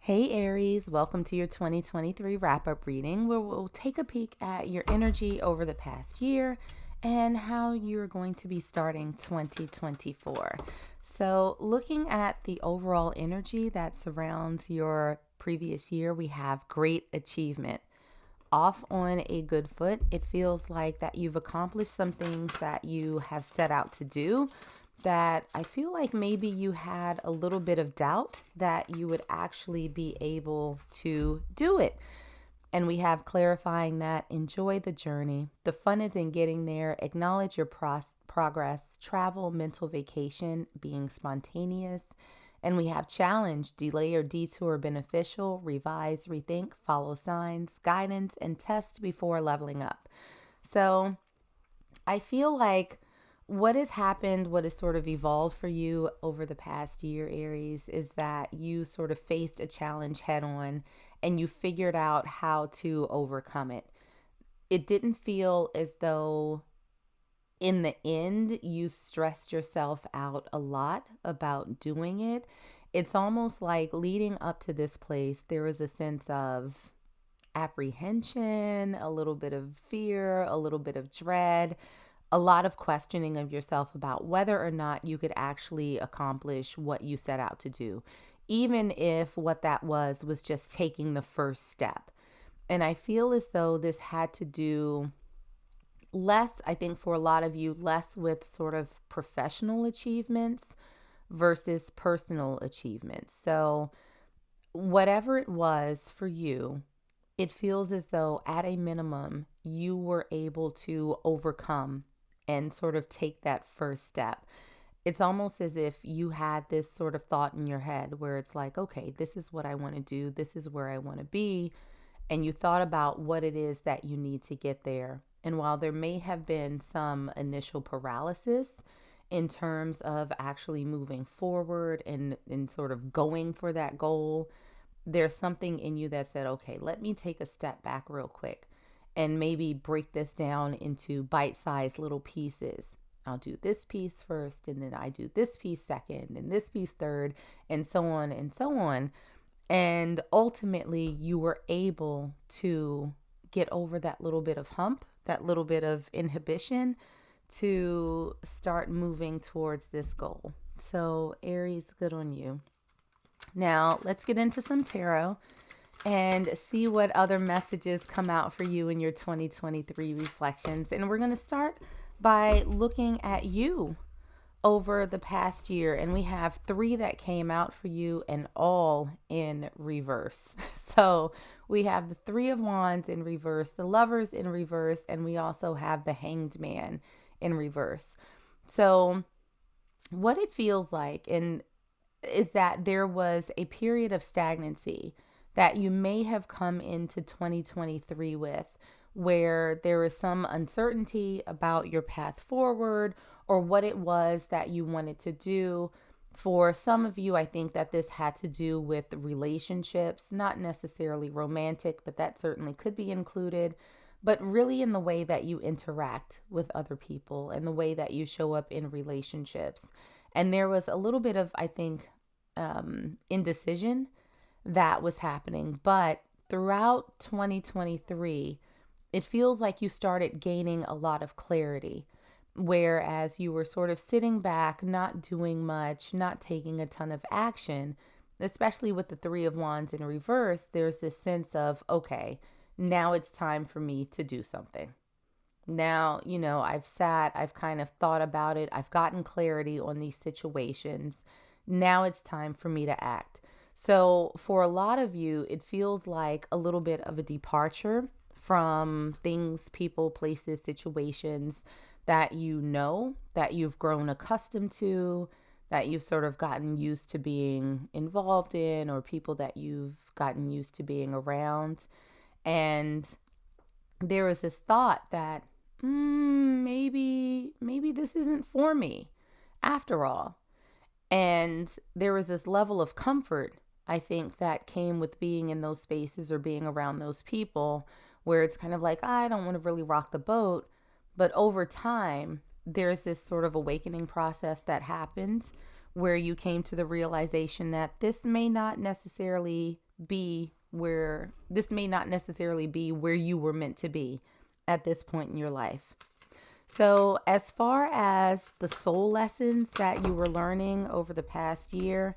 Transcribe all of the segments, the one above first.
Hey Aries, welcome to your 2023 wrap-up reading where we'll take a peek at your energy over the past year and how you're going to be starting 2024. So looking at the overall energy that surrounds your previous year, we have great achievement. Off on a good foot. It feels like that you've accomplished some things that you have set out to do, that I feel like maybe you had a little bit of doubt that you would actually be able to do it. And we have clarifying that enjoy the journey. The fun is in getting there. Acknowledge your progress. Travel, mental vacation, being spontaneous. And we have challenge, delay or detour beneficial, revise, rethink, follow signs, guidance, and test before leveling up. So I feel like what has happened, what has sort of evolved for you over the past year, Aries, is that you sort of faced a challenge head on and you figured out how to overcome it. It didn't feel as though in the end you stressed yourself out a lot about doing it. It's almost like leading up to this place, there was a sense of apprehension, a little bit of fear, a little bit of dread, a lot of questioning of yourself about whether or not you could actually accomplish what you set out to do, even if what that was just taking the first step. And I feel as though this had to do less, I think for a lot of you, less with sort of professional achievements versus personal achievements. So, whatever it was for you, it feels as though at a minimum you were able to overcome and sort of take that first step. It's almost as if you had this sort of thought in your head where it's like, okay, this is what I want to do, this is where I want to be. And you thought about what it is that you need to get there. And while there may have been some initial paralysis in terms of actually moving forward and sort of going for that goal, there's something in you that said, okay, let me take a step back real quick and maybe break this down into bite-sized little pieces. I'll do this piece first, and then I do this piece second, and this piece third, and so on and so on. And ultimately, you were able to get over that little bit of hump, that little bit of inhibition to start moving towards this goal. So, Aries, good on you. Now, let's get into some tarot and see what other messages come out for you in your 2023 reflections. And we're going to start by looking at you over the past year. And we have 3 that came out for you and all in reverse. So we have the 3 of Wands in reverse, the Lovers in reverse, and we also have the Hanged Man in reverse. So what it feels like is that there was a period of stagnancy that you may have come into 2023 with, where there is some uncertainty about your path forward or what it was that you wanted to do. For some of you, I think that this had to do with relationships, not necessarily romantic, but that certainly could be included, but really in the way that you interact with other people and the way that you show up in relationships. And there was a little bit of, I think, indecision that was happening. But throughout 2023, it feels like you started gaining a lot of clarity, whereas you were sort of sitting back, not doing much, not taking a ton of action, especially with the 3 of Wands in reverse. There's this sense of, okay, now it's time for me to do something. Now, I've kind of thought about it. I've gotten clarity on these situations. Now it's time for me to act. So for a lot of you, it feels like a little bit of a departure from things, people, places, situations that that you've grown accustomed to, that you've sort of gotten used to being involved in, or people that you've gotten used to being around. And there was this thought that maybe this isn't for me after all. And there was this level of comfort, I think, that came with being in those spaces or being around those people where it's kind of like, I don't want to really rock the boat. But over time, there's this sort of awakening process that happened where you came to the realization that this may not necessarily may not necessarily be where you were meant to be at this point in your life. So, as far as the soul lessons that you were learning over the past year,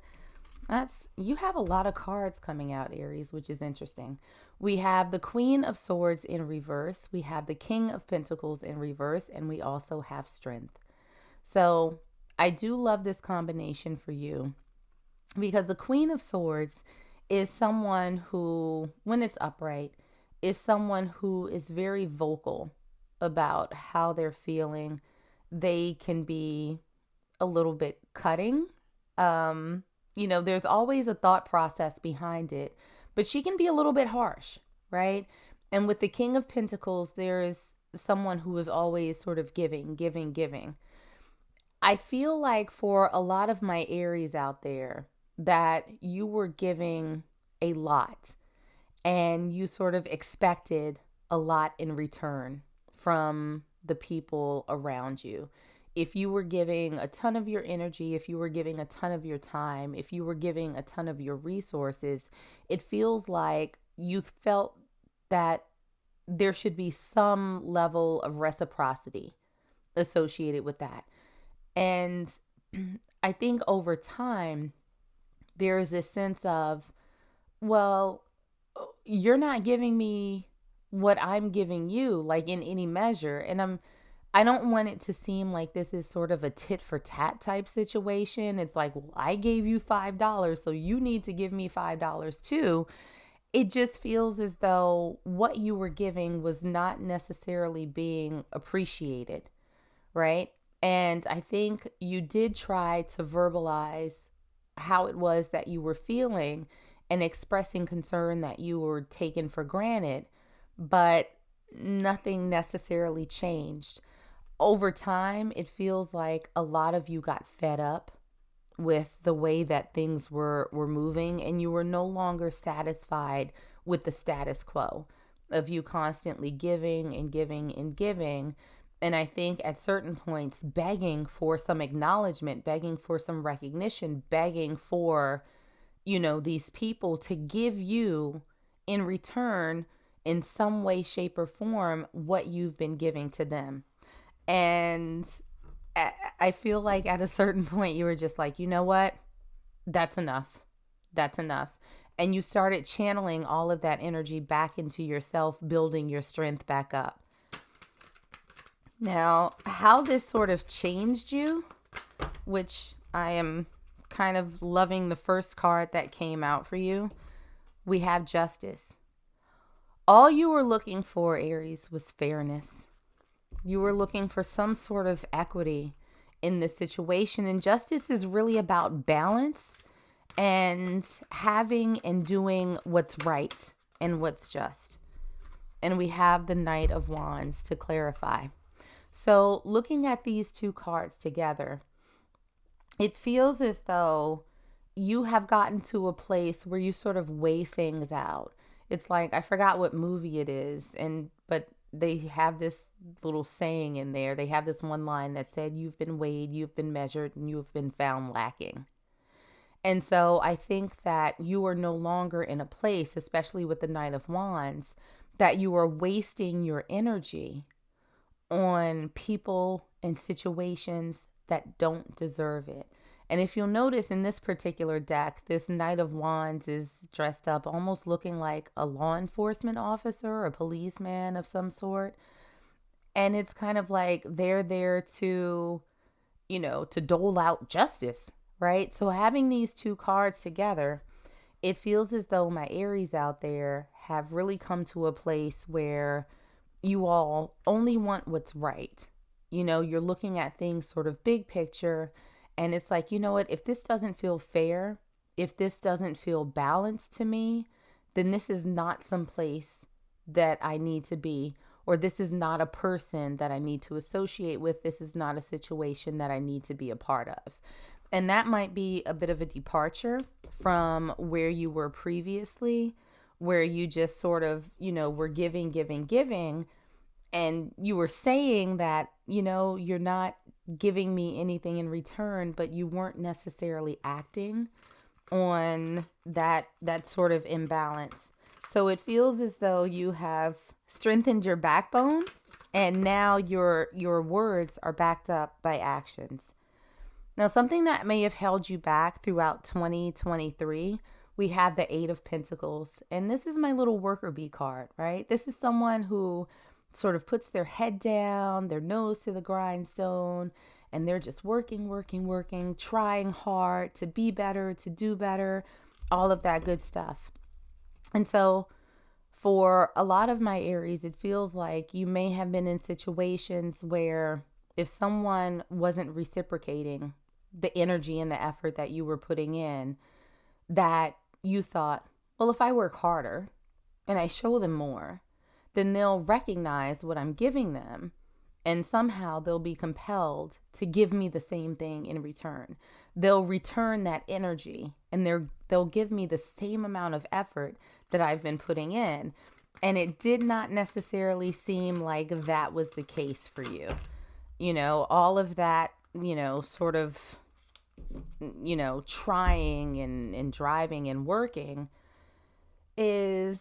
you have a lot of cards coming out, Aries, which is interesting. We have the Queen of Swords in reverse, we have the King of Pentacles in reverse, and we also have Strength. So, I do love this combination for you because the Queen of Swords is someone who, when it's upright, is someone who is very vocal about how they're feeling. They can be a little bit cutting. There's always a thought process behind it, but she can be a little bit harsh, right? And with the King of Pentacles, there is someone who is always sort of giving, giving, giving. I feel like for a lot of my Aries out there, that you were giving a lot and you sort of expected a lot in return from the people around you. If you were giving a ton of your energy, if you were giving a ton of your time, if you were giving a ton of your resources, it feels like you felt that there should be some level of reciprocity associated with that. And I think over time, there is this sense of, well, you're not giving me what I'm giving you, like in any measure. And I don't want it to seem like this is sort of a tit for tat type situation. It's like, well, I gave you $5, so you need to give me $5 too. It just feels as though what you were giving was not necessarily being appreciated, right? And I think you did try to verbalize how it was that you were feeling and expressing concern that you were taken for granted, but nothing necessarily changed. Over time, it feels like a lot of you got fed up with the way that things were moving, and you were no longer satisfied with the status quo of you constantly giving and giving and giving. And I think at certain points, begging for some acknowledgement, begging for some recognition, begging for, these people to give you in return in some way, shape, or form what you've been giving to them. And I feel like at a certain point, you were just like, you know what? That's enough. That's enough. And you started channeling all of that energy back into yourself, building your strength back up. Now, how this sort of changed you, which I am kind of loving the first card that came out for you, we have Justice. All you were looking for, Aries, was fairness. You were looking for some sort of equity in this situation. And justice is really about balance and having and doing what's right and what's just. And we have the Knight of Wands to clarify. So looking at these two cards together, it feels as though you have gotten to a place where you sort of weigh things out. It's like, I forgot what movie it is, but they have this little saying in there. They have this one line that said, you've been weighed, you've been measured, and you've been found lacking. And so I think that you are no longer in a place, especially with the Knight of Wands, that you are wasting your energy on people and situations that don't deserve it. And if you'll notice in this particular deck, this Knight of Wands is dressed up almost looking like a law enforcement officer, a policeman of some sort. And it's kind of like they're there to, to dole out justice, right? So having these two cards together, it feels as though my Aries out there have really come to a place where you all only want what's right. You're looking at things sort of big picture, and it's like, you know what, if this doesn't feel fair, if this doesn't feel balanced to me, then this is not some place that I need to be, or this is not a person that I need to associate with. This is not a situation that I need to be a part of. And that might be a bit of a departure from where you were previously, where you just sort of, were giving, giving, giving. And you were saying that, you're not giving me anything in return, but you weren't necessarily acting on that sort of imbalance. So it feels as though you have strengthened your backbone, and now your words are backed up by actions. Now, something that may have held you back throughout 2023, we have the Eight of Pentacles. And this is my little worker bee card, right? This is someone who sort of puts their head down, their nose to the grindstone, and they're just working, working, working, trying hard to be better, to do better, all of that good stuff. And so for a lot of my Aries, it feels like you may have been in situations where if someone wasn't reciprocating the energy and the effort that you were putting in, that you thought, well, if I work harder and I show them more, then they'll recognize what I'm giving them, and somehow they'll be compelled to give me the same thing in return. They'll return that energy, and they'll give me the same amount of effort that I've been putting in. And it did not necessarily seem like that was the case for you. All of that, sort of, trying and driving and working is,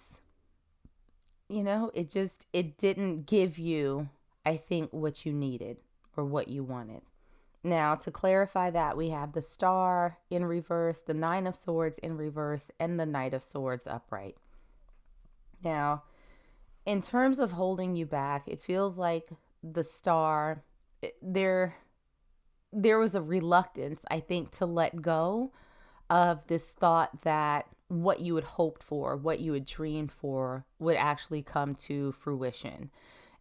it didn't give you, I think, what you needed or what you wanted. Now, to clarify that, we have the Star in reverse, the Nine of Swords in reverse, and the Knight of Swords upright. Now, in terms of holding you back, it feels like the Star, there was a reluctance, I think, to let go of this thought that what you had hoped for, what you had dreamed for, would actually come to fruition.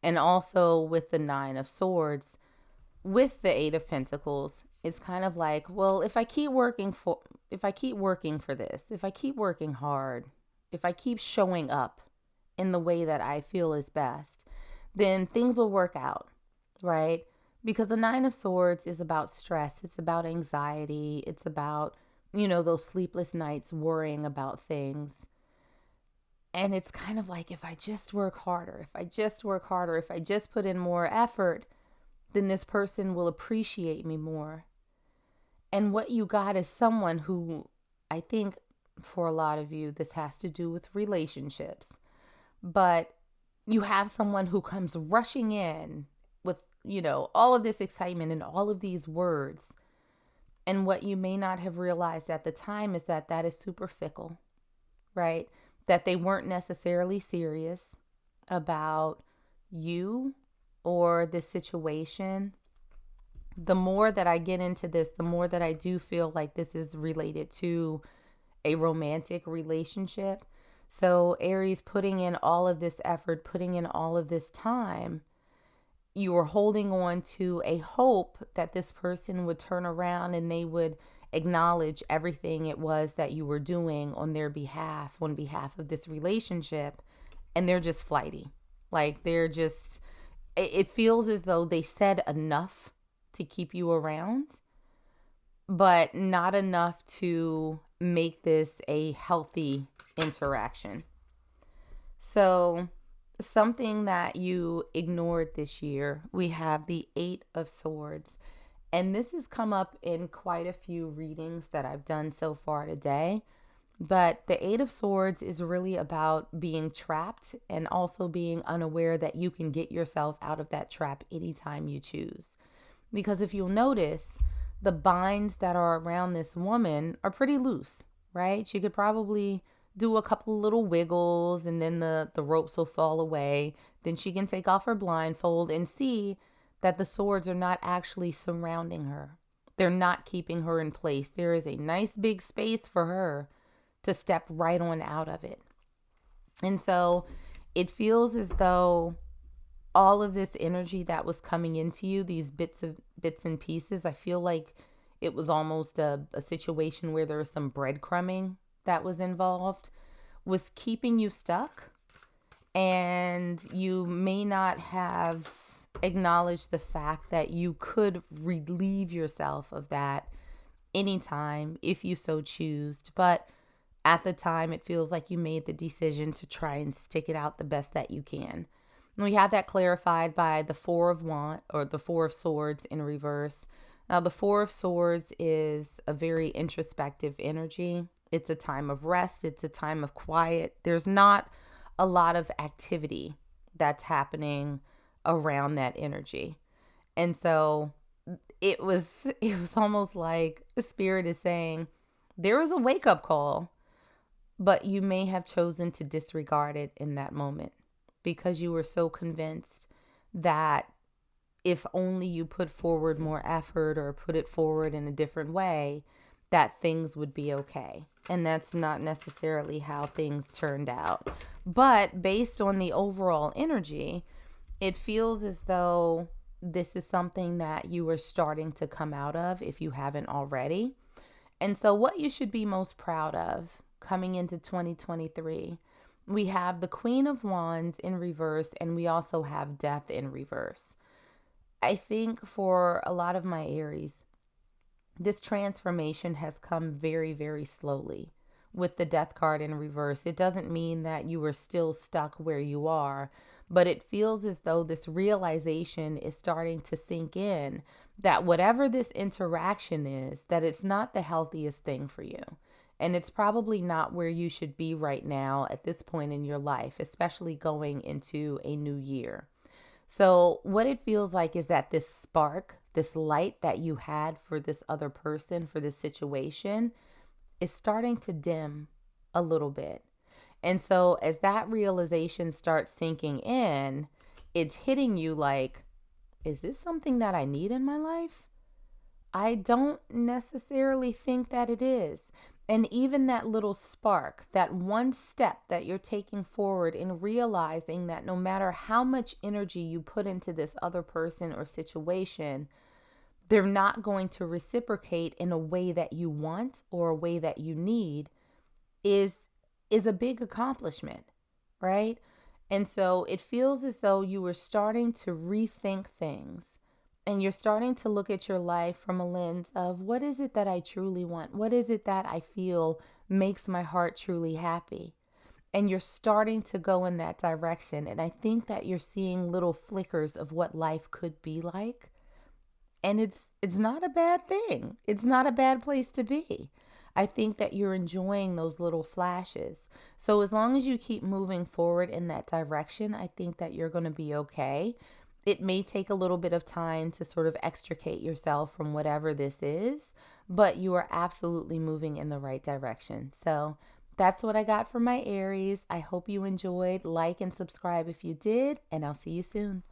And also with the Nine of Swords, with the Eight of Pentacles, it's kind of like, well, if I keep working for this, if I keep working hard, if I keep showing up in the way that I feel is best, then things will work out, right? Because the Nine of Swords is about stress. It's about anxiety. It's about, those sleepless nights worrying about things. And it's kind of like, if I just work harder, if I just put in more effort, then this person will appreciate me more. And what you got is someone who, I think for a lot of you, this has to do with relationships. But you have someone who comes rushing in with, all of this excitement and all of these words. And what you may not have realized at the time is that is super fickle, right? That they weren't necessarily serious about you or this situation. The more that I get into this, the more that I do feel like this is related to a romantic relationship. So Aries, putting in all of this effort, putting in all of this time, you were holding on to a hope that this person would turn around and they would acknowledge everything it was that you were doing on their behalf, on behalf of this relationship. And they're just flighty. Like it feels as though they said enough to keep you around, but not enough to make this a healthy interaction. So something that you ignored this year, we have the Eight of Swords. And this has come up in quite a few readings that I've done so far today. But the Eight of Swords is really about being trapped and also being unaware that you can get yourself out of that trap anytime you choose. Because if you'll notice, the binds that are around this woman are pretty loose, right? She could probably do a couple little wiggles and then the ropes will fall away. Then she can take off her blindfold and see that the swords are not actually surrounding her. They're not keeping her in place. There is a nice big space for her to step right on out of it. And so it feels as though all of this energy that was coming into you, these bits and pieces, I feel like it was almost a situation where there was some breadcrumbing that was involved, was keeping you stuck. And you may not have acknowledged the fact that you could relieve yourself of that anytime if you so choose. But at the time, it feels like you made the decision to try and stick it out the best that you can. And we have that clarified by the Four of Swords in reverse, Now, the Four of Swords is a very introspective energy. It's a time of rest, it's a time of quiet. There's not a lot of activity that's happening around that energy. And so it was almost like the spirit is saying there was a wake-up call, but you may have chosen to disregard it in that moment because you were so convinced that if only you put forward more effort or put it forward in a different way, that things would be okay. And that's not necessarily how things turned out. But based on the overall energy, it feels as though this is something that you are starting to come out of if you haven't already. And so, what you should be most proud of coming into 2023, we have the Queen of Wands in reverse, and we also have Death in reverse. I think for a lot of my Aries, this transformation has come very, very slowly. With the Death card in reverse, it doesn't mean that you are still stuck where you are, but it feels as though this realization is starting to sink in that whatever this interaction is, that it's not the healthiest thing for you. And it's probably not where you should be right now at this point in your life, especially going into a new year. So, what it feels like is that this spark, this light that you had for this other person, for this situation, is starting to dim a little bit. And so, as that realization starts sinking in, it's hitting you like, is this something that I need in my life? I don't necessarily think that it is. And even that little spark, that one step that you're taking forward in realizing that no matter how much energy you put into this other person or situation, they're not going to reciprocate in a way that you want or a way that you need is is a big accomplishment, right? And so it feels as though you were starting to rethink things and you're starting to look at your life from a lens of what is it that I truly want? What is it that I feel makes my heart truly happy? And you're starting to go in that direction. And I think that you're seeing little flickers of what life could be like. And it's not a bad thing. It's not a bad place to be. I think that you're enjoying those little flashes. So as long as you keep moving forward in that direction, I think that you're going to be okay. It may take a little bit of time to sort of extricate yourself from whatever this is, but you are absolutely moving in the right direction. So that's what I got for my Aries. I hope you enjoyed. Like and subscribe if you did, and I'll see you soon.